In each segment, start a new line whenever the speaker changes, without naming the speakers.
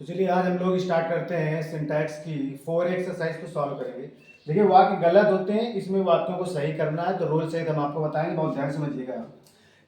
तो चलिए आज हम लोग स्टार्ट करते हैं सिंटैक्स की 4 एक्सरसाइज को सॉल्व करेंगे। देखिए वाक्य गलत होते हैं, इसमें वाक्यों को सही करना है तो रोल सहित हम आपको बताएंगे, बहुत ध्यान समझिएगा।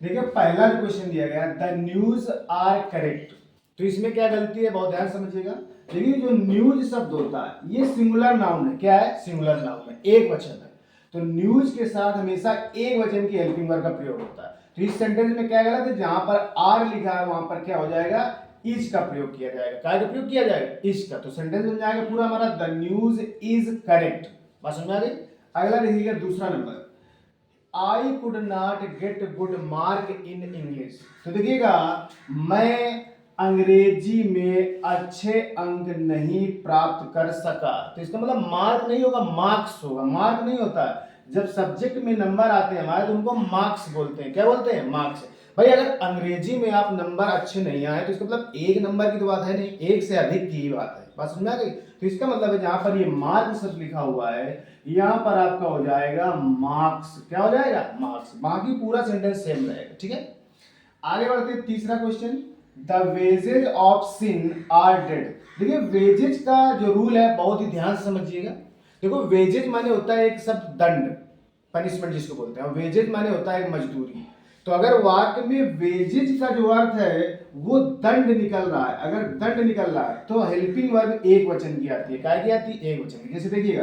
देखिए पहला जो क्वेश्चन दिया गया द न्यूज आर करेक्ट, तो इसमें क्या गलती है बहुत ध्यान समझिएगा। देखिए जो न्यूज शब्द होता है ये सिंगुलर नाउन है। क्या है? सिंगुलर नाउन है, एक वचन है। तो न्यूज के साथ हमेशा एक वचन की हेल्पिंग वर्ब का प्रयोग होता है। तो इस सेंटेंस में क्या गलत है? जहां पर आर लिखा है वहां पर क्या हो जाएगा? इज का प्रयोग किया जाएगा। क्या का प्रयोग किया जाएगा? इज का। तो सेंटेंस बन जाएगा पूरा हमारा द न्यूज इज करेक्ट। बात समझ आ गई? अगला देखिएगा दूसरा number, I could not get good mark in English. तो देखिएगा मैं अंग्रेजी में अच्छे अंक नहीं प्राप्त कर सका। तो इसका मतलब मार्क नहीं होगा, मार्क्स होगा। मार्क नहीं होता है, जब सब्जेक्ट में नंबर आते हैं हमारे तो उनको मार्क्स बोलते हैं। क्या बोलते हैं? मार्क्स। भाई अगर अंग्रेजी में आप नंबर अच्छे नहीं आए तो इसका मतलब एक नंबर की तो बात है नहीं, एक से अधिक की ही बात है। बात समझ आ गई? तो इसका मतलब है जहां पर ये मार्क शब्द लिखा हुआ है यहां पर आपका हो जाएगा मार्क्स। क्या हो जाएगा? मार्क्स। बाकी पूरा सेंटेंस सेम रहेगा। ठीक है, आगे बढ़ते हैं तीसरा question, the wages of sin are dead. देखिए वेजेज का जो रूल है बहुत ही ध्यान से समझिएगा। देखो वेजेज माने होता है एक शब्द दंड, पनिशमेंट जिसको बोलते हैं, और वेजेज माने होता है एक मजदूरी। तो अगर वाक्य में वेजेज का जो अर्थ है वो दंड निकल रहा है, अगर दंड निकल रहा है तो हेल्पिंग वर्ब एक वचन की आती है। क्या की आती है? एक वचन की। जैसे देखिएगा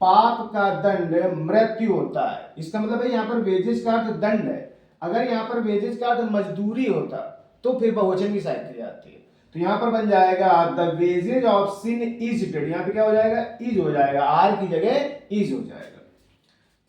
पाप का दंड मृत्यु होता है, इसका मतलब है यहाँ पर वेजेज का अर्थ दंड है। अगर यहाँ पर वेजेज का अर्थ मजदूरी होता तो फिर बहुवचन की साइड आती है। तो यहाँ पर बन जाएगा the wages of sin is dead. यहाँ पे क्या हो जाएगा? इज हो जाएगा, आर की जगह इज हो जाएगा।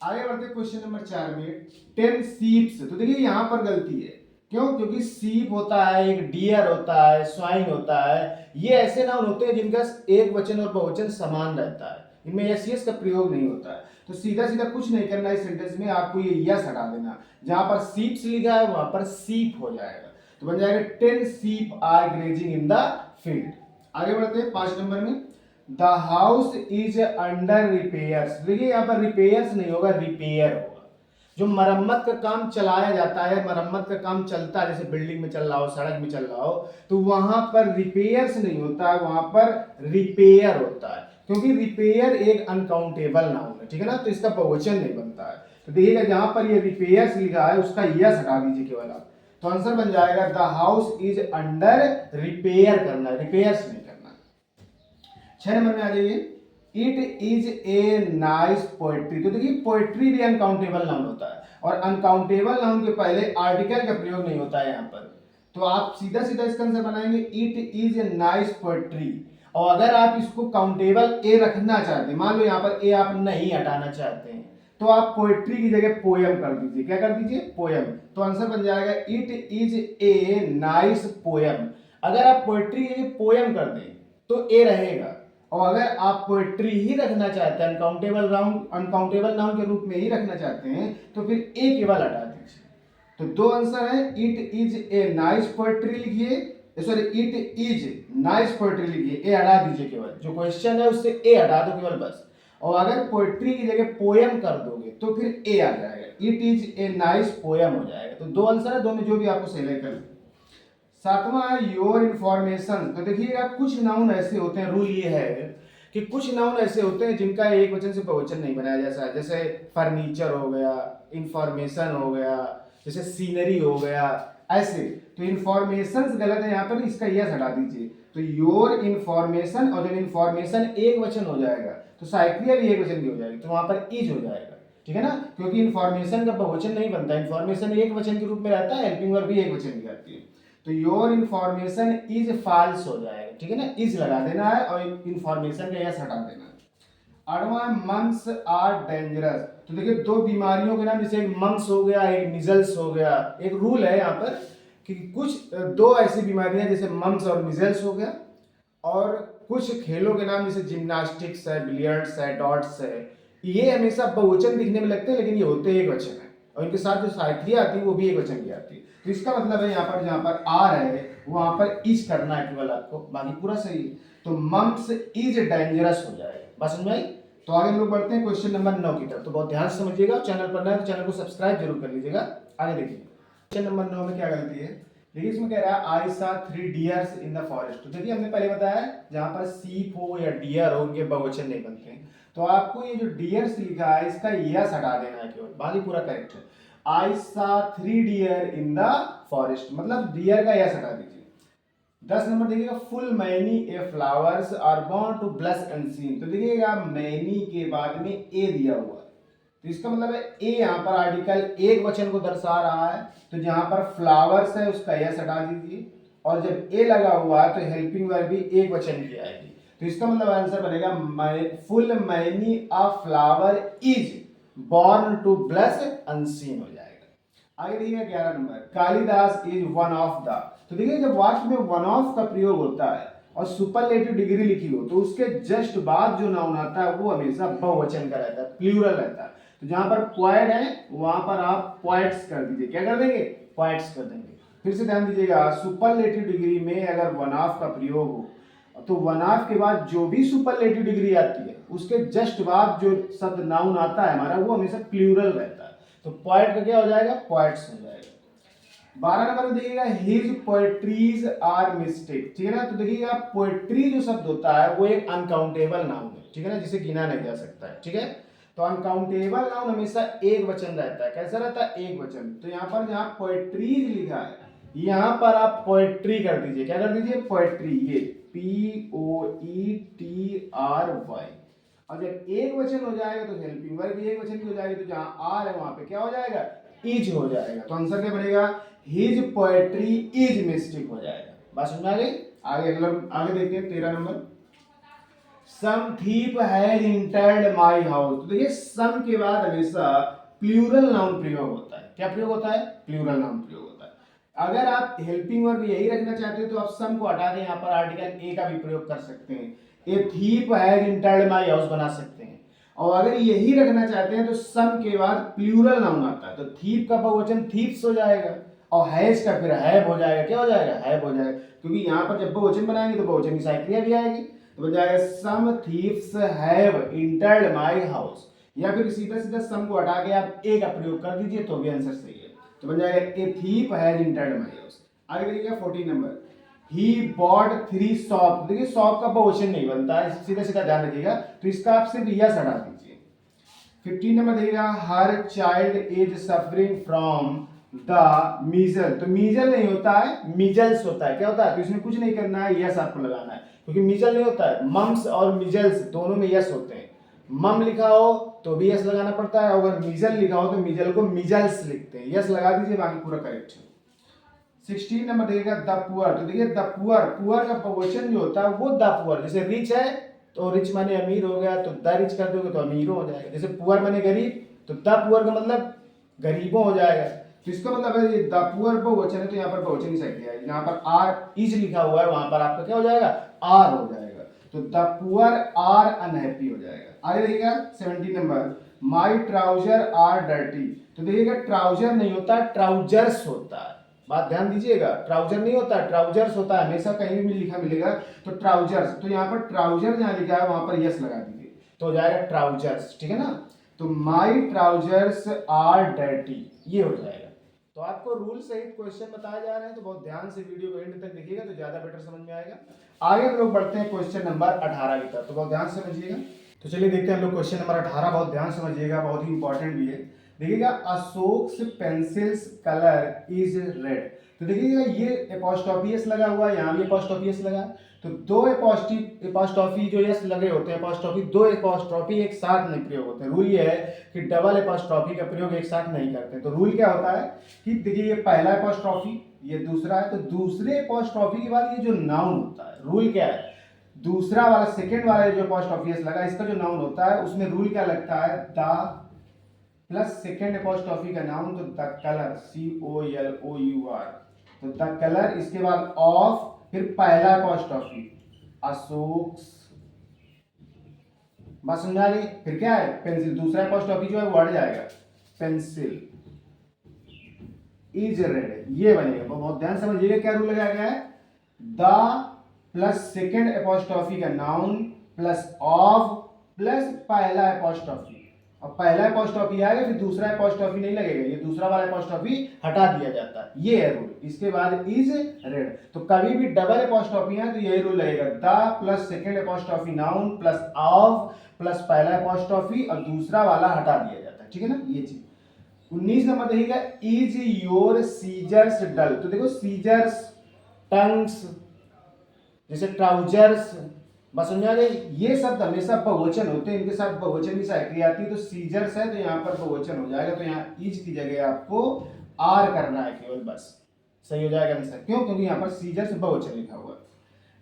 आगे बढ़ते क्वेश्चन नंबर 4 में 10 सीप्स। तो देखिए यहाँ पर गलती है। क्यों? क्योंकि सीप होता है, एक डियर होता है, स्वाइन होता है, ये ऐसे नाउन होते हैं जिनका एक वचन और बहुवचन समान रहता है, इनमें यस यस का प्रयोग नहीं होता है। तो सीधा सीधा कुछ नहीं करना इस सेंटेंस में, आपको ये यस हटा देना। जहां पर सीप्स लिखा है वहां पर सीप हो जाएगा। तो बन जाएगा 10 sheep are grazing in the field. आगे बढ़ते हैं 5 नंबर में, the house is under repairs. देखिए यहाँ पर रिपेयर्स नहीं होगा, रिपेयर होगा। जो मरम्मत का काम चलाया जाता है, मरम्मत का काम चलता है, जैसे बिल्डिंग में चल रहा हो, सड़क में चल रहा हो, तो वहां पर रिपेयर्स नहीं होता है, वहां पर रिपेयर होता है। क्योंकि रिपेयर एक अनकाउंटेबल नाउन है। ठीक है ना, तो इसका बहुवचन नहीं बनता है। तो देखिएगा जहां पर ये रिपेयर्स लिखा है उसका यस हटा दीजिए केवल आप, तो आंसर बन जाएगा the house is under repair करना है, रिपेयर्स नहीं करना। 6 नंबर में आ जाइए, it is a nice poetry. तो देखिए पोएट्री भी अनकाउंटेबल नाउन होता है, और अनकाउंटेबल नाउन के पहले आर्टिकल का प्रयोग नहीं होता है यहाँ पर। तो आप सीधा सीधा इसका आंसर बनाएंगे it is a nice poetry. और अगर आप इसको काउंटेबल ए रखना चाहते हैं, मान लो यहाँ पर ए आप नहीं हटाना चाहते हैं, तो आप पोएट्री की जगह पोयम कर दीजिए। क्या कर दीजिए? पोयम। तो आंसर बन जाएगा it is a nice poem. अगर आप पोएट्री की जगह पोयम कर दें तो ए रहेगा, और अगर आप पोएट्री ही रखना चाहते हैं, अनकाउंटेबल नाउन के रूप में ही रखना चाहते हैं, तो फिर ए केवल हटा दीजिए। तो दो आंसर है, it is a nice poetry लिखिए, sorry it is nice poetry लिखिए, ए हटा दीजिए केवल, जो क्वेश्चन है उससे ए हटा दो केवल बस। और अगर पोएट्री की जगह पोयम कर दोगे तो फिर ए आ जाएगा, it is a nice poem हो जाएगा। तो दो आंसर है, दो में जो भी आपको सही लगे। सातवां है योर इंफॉर्मेशन। तो देखिएगा कुछ नाउन ऐसे होते हैं, रूल ये है कि कुछ नाउन ऐसे होते हैं जिनका एक वचन से बहुवचन नहीं बनाया जा सकता। जैसे फर्नीचर हो गया, इंफॉर्मेशन हो गया, जैसे सीनरी हो गया, ऐसे। तो इंफॉर्मेशन गलत है यहाँ पर, इसका यस हटा दीजिए। तो योर इंफॉर्मेशन, और जब इंफॉर्मेशन एक वचन हो जाएगा तो साइक्लिया भी एक वचन की हो जाएगी, तो वहां पर इज हो जाएगा। ठीक है ना, क्योंकि इंफॉर्मेशन का बहुवचन नहीं बनता, इंफॉर्मेशन एक वचन के रूप में रहता है, हेल्पिंग वर्ब भी एक वचन की आती है। तो योर इंफॉर्मेशन इज फॉल्स हो जाएगा। ठीक है ना, इज लगा देना है और इंफॉर्मेशन का यस हटा देना है। अड़वा मम्स आर डेंजरस। तो देखिए दो बीमारियों के नाम, जैसे एक मम्स हो गया, एक मिजल्स हो गया। एक रूल है यहाँ पर कि कुछ दो ऐसी बीमारियां जैसे मम्स और मिजल्स हो गया, और कुछ खेलों के नाम जैसे जिम्नास्टिक्स है, बिलियर्ड्स है, डॉट्स है, ये हमेशा बहुवचन दिखने में लगते हैं लेकिन ये होते एक वचन है, और इनके साथ जो साइक्लियां आती है वो भी एक वचन की आती है। तो इसका मतलब है यहाँ पर जहां पर आर है वहां पर इज करना है केवल आपको, बाकी पूरा सही है। तो मम्स इज डेंजरस हो जाएगा। बस समझ में आई? तो आगे हम लोग बढ़ते हैं क्वेश्चन नंबर 9 की तरफ। तो बहुत ध्यान से समझिएगा, चैनल पर नया है तो चैनल को सब्सक्राइब जरूर कर लीजिएगा। आगे देखिए क्वेश्चन नंबर 9 में क्या गलती है। देखिए इसमें कह रहा है I saw 3 dears in the forest. तो देखिए हमने पहले बताया जहां पर सीप हो या डियर हो उनके बहुवचन नहीं बनते हैं, तो आपको ये जो डियर्स लिखा है इसका यस हटा देना है केवल, बाकी पूरा करेक्ट है। I saw 3 deer in the forest, मतलब डियर का यस हटा दीजिए। 10 नंबर देखिएगा, full many a flowers are born to bless unseen. तो देखिएगा मैनी के बाद में ए दिया हुआ है, तो इसका मतलब है ए यहाँ पर आर्टिकल एक वचन को दर्शा रहा है, तो जहां पर फ्लावर्स है उसका यस हटा दीजिए, और जब ए लगा हुआ है तो हेल्पिंग वर्ब भी एक वचन की आएगी, तो इसका मतलब आंसर बनेगा full many a flower is born to bless unseen हो जाएगा। आगे देखिएगा 11 number, Kalidas is one of the. तो देखिए जब वाक्य में वन ऑफ का प्रयोग होता है और सुपरलेटिव डिग्री लिखी हो तो उसके जस्ट बाद जो नाउन आता है वो हमेशा बहुवचन का रहता है, प्लूरल रहता है। तो जहां पर पोएट है वहां पर आप पोएट्स कर दीजिए, क्या कर देंगे, पोएट्स कर देंगे। फिर से ध्यान दीजिएगा, सुपरलेटिव डिग्री में अगर वन ऑफ का प्रयोग हो तो वन ऑफ के बाद जो भी सुपरलेटिव डिग्री आती है उसके जस्ट बाद जो शब्द नाउन आता है हमारा वो हमेशा प्लूरल रहता है, तो पोएट का क्या हो जाएगा, पोएट्स हो जाएगा। 12 नंबर में देखिएगा, हिज पोएट्रीज आर मिस्टेक, ठीक है ना। तो देखिएगा पोएट्री जो शब्द होता है वो एक अनकाउंटेबल नाउन है, ठीक है ना, जिसे गिना नहीं जा सकता है, ठीक है। तो अनकाउंटेबल नाउन हमेशा एक वचन रहता है, कैसा रहता है, एक वचन। तो यहाँ पर जहाँ पोएट्रीज लिखा है यहाँ पर आप पोएट्री कर दीजिए, क्या कर दीजिए, पोएट्री, ये POETRY। और जब एक वचन हो जाएगा तो हेल्पिंग वर्ब भी एक वचन की हो जाएगी, तो जहां आर है वहां पे क्या हो जाएगा, इज हो जाएगा। तो आंसर क्या बनेगा, हिज पोएट्री इज मिस्टिक हो जाएगा। बात समझ आ गई। आगे अगला, आगे देखते हैं 13 number, some thief has entered my house. तो देखिए सम के बाद हमेशा प्लूरल नाउन प्रयोग होता है, क्या प्रयोग होता है, प्लूरल नाउन प्रयोग होता है। अगर आप हेल्पिंग वर्ब यही रखना चाहते हो तो आप सम को हटा के यहाँ पर आर्टिकल ए का भी प्रयोग कर सकते हैं, ए thief has entered my house बना सकते हैं। और अगर यही रखना चाहते हैं तो सम के बाद प्लूरल नाउन आता है, तो थीप का बहुवचन थीप्स हो जाएगा और हैज का फिर हैव हो जाएगा, क्या हो जाएगा, हैव हो जाएगा, क्योंकि यहाँ पर जब बहुवचन बनाएंगे तो बहुवचन की साइक्रिया भी आएगी, तो बन जाएगा some thieves have entered my house. या फिर सीधा सीधा सम को हटा के आप ए का प्रयोग कर दीजिए तो भी आंसर सही है, तो बन जाएगा ए thief has entered my house. आगे देखिएगा 14 नंबर, ही बॉट 3 शॉप। देखिए शॉप का बहुवचन नहीं बनता है, सीधा सीधा ध्यान रखिएगा, तो इसका आप सिर्फ यस हटा दीजिए। 15 नंबर देखिएगा, हर child is suffering from the measle. तो मीजल नहीं होता है, मीजल्स होता है, क्या होता है, तो इसमें कुछ नहीं करना है, यस आपको लगाना है, क्योंकि मीजल नहीं होता है, मम्स और मीजल्स दोनों में यस होते हैं। मम लिखा हो तो भी यस लगाना पड़ता है, अगर मीजल लिखा हो तो मीजल को मीजल्स लिखते हैं, यस लगा दीजिए, बाकी पूरा करेक्ट है। 16 नंबर देखिएगा, द पुअर। तो देखिए द पुअर, पुअर का बहुवचन जो होता है वो द पुअर, जैसे रिच है तो रिच माने अमीर हो गया, तो द रिच कर दोगे तो अमीर हो जाएगा। जैसे पुअर माने गरीब, तो द पुअर का मतलब गरीबों हो जाएगा। तो इसका मतलब है ये द पुअर बहुवचन है, तो यहाँ पर बहुवचन ही सही है, यहाँ पर आर इज लिखा हुआ है वहां पर आपका क्या हो जाएगा, आर हो जाएगा, तो द पुअर आर अनहैप्पी हो जाएगा। आगे देखिएगा 17 number, my trouser are dirty. तो देखिएगा ट्राउजर नहीं होता, ट्राउजर्स होता है, बात ध्यान दीजिएगा, ट्राउजर नहीं होता, ट्राउजर्स होता है, हमेशा कहीं भी लिखा मिलेगा तो ट्राउजर्स। तो यहाँ पर ट्राउजर जहाँ लिखा है वहां पर यस लगा दीजिए, तो हो जाएगा ट्राउजर्स, ठीक है ना। तो माई ट्राउजर्स आर डर्टी, ये हो जाएगा। तो आपको रूल सहित क्वेश्चन बताए जा रहे हैं, तो बहुत ध्यान से वीडियो को एंड तक देखिएगा तो ज्यादा बेटर समझ में आएगा। आगे हम लोग बढ़ते हैं क्वेश्चन नंबर 18 की तरफ, तो बहुत ध्यान से समझिएगा। तो चलिए देखते हैं हम लोग क्वेश्चन नंबर 18, बहुत ध्यान समझिएगा, बहुत ही इंपॉर्टेंट भी है। देखिएगा, Ashoks pencils colour is red. तो देखिएगा ये एपोस्ट्रोफी एस लगा हुआ है, यहाँ भी एपोस्ट्रोफी एस लगा, तो दो एपोस्ट्रोफी जो एस लगे होते हैं, एपोस्ट्रोफी, दो एपोस्ट्रोफी एक साथ नहीं प्रयोग होते हैं। रूल ये है कि डबल एपोस्ट्रोफी का प्रयोग एक साथ नहीं करते। तो रूल क्या होता है कि देखिए ये पहला एपोस्ट्रोफी, ये दूसरा है, तो दूसरे एपोस्ट्रोफी के बाद ये जो नाउन होता है, रूल क्या है, दूसरा वाला सेकेंड वाला जो एपोस्ट्रोफी एस लगा इसका जो नाउन होता है उसमें रूल क्या लगता है, द प्लस सेकेंड एपोस्ट्रोफी का नाउन, तो द कलर, COLOUR, तो द कलर, इसके बाद ऑफ, फिर पहला एपोस्ट्रोफी अशोक, बस समझा गई। फिर क्या है, पेंसिल, दूसरा एपोस्ट्रोफी जो है वो हट जाएगा, पेंसिल इज रेड, ये बनेगा। बहुत ध्यान समझिएगा क्या रूल लगाया गया है, द प्लस सेकेंड एपोस्ट्रोफी का नाउन प्लस ऑफ प्लस पहला एपोस्ट्रोफी, और पहला अपॉस्ट्रोफी आएगा फिर दूसरा अपॉस्ट्रोफी नहीं लगेगा, ये दूसरा वाला अपॉस्ट्रोफी हटा दिया जाता है, ये है रूल। इसके बाद इज रेड, तो कभी भी डबल अपॉस्ट्रोफी है तो यही रूल लगेगा, the plus second apostrophe noun plus of plus पहला अपॉस्ट्रोफी और दूसरा वाला हटा दिया जाता है, ठीक है ना, ये चीज। 19 नंबर देखिएगा, इज योर सीजर्स डल, तो देखो सीजर्स, टंग्स, जैसे ट्राउजर्स, बस समझ आ गई, ये शब्द हमेशा बहुवचन होते हैं, इनके साथ बहुवचन की साइक्ली आती है, तो सीजर्स है तो यहाँ पर बहुवचन हो जाएगा, तो यहाँ इज की जगह आपको आर करना है केवल, बस सही हो जाएगा आंसर। क्यों? क्योंकि यहाँ पर सीजर्स बहुवचन लिखा हुआ है।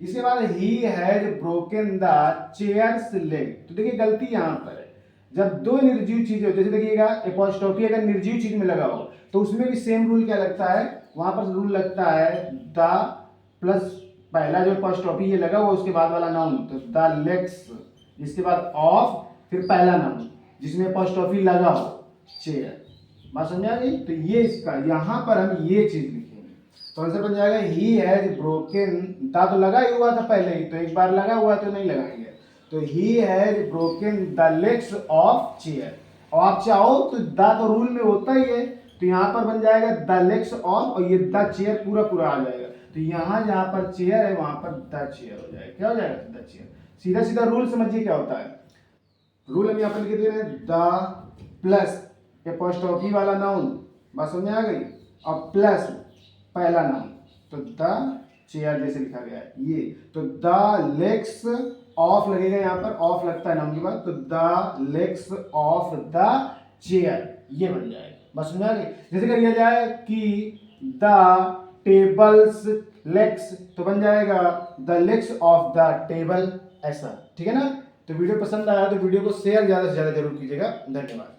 इसके बाद he has broken the chairs leg, तो देखिए गलती यहाँ पर है, जब दो निर्जीव चीजें होती है, जैसे देखिएगा अपॉस्ट्रोफी अगर निर्जीव चीज में लगा हो तो उसमें भी सेम रूल क्या लगता है, वहां पर रूल लगता है द प्लस पहला जो अपॉस्ट्रोफी ये लगा हुआ उसके बाद वाला नाउन, तो द लेग्स, इसके बाद ऑफ फिर पहला नाउन जिसमें अपॉस्ट्रोफी लगा हो, चेयर, बात समझ आ गई। तो ये इसका यहाँ पर हम ये चीज लिखेंगे, तो आंसर बन जाएगा ही हैज ब्रोकन, दा तो लगा ही हुआ था पहले ही, तो एक बार लगा हुआ तो नहीं लगाएंगे, तो he has broken the legs of chair, और आप चाहो तो दा तो रूल में होता ही है, तो यहाँ पर बन जाएगा द लेग्स ऑफ और ये द चेयर पूरा पूरा आ जाएगा, तो यहाँ जहाँ पर चेयर है वहां पर द चेयर हो जाएगा, क्या हो जाएगा, द चेयर। सीधा सीधा रूल समझिए क्या होता है, रूल हम यहाँ पर लिख दे रहे हैं, द प्लस अपॉस्ट्रोफी वाला नाउन, बात समझ आ गई, और प्लस पहला नाउन, तो द चेयर जैसे लिखा गया है ये, तो द लेग्स ऑफ लगेगा, यहाँ पर ऑफ लगता है नाउन के बाद, तो the legs of the chair, ये बन जाएगा, बस समझ आ गई। जैसे कर लिया जाए कि द टेबल्स लेग्स, तो बन जाएगा the legs of the table, ऐसा, ठीक है ना। तो वीडियो पसंद आया तो वीडियो को शेयर ज्यादा से ज्यादा जरूर कीजिएगा, धन्यवाद।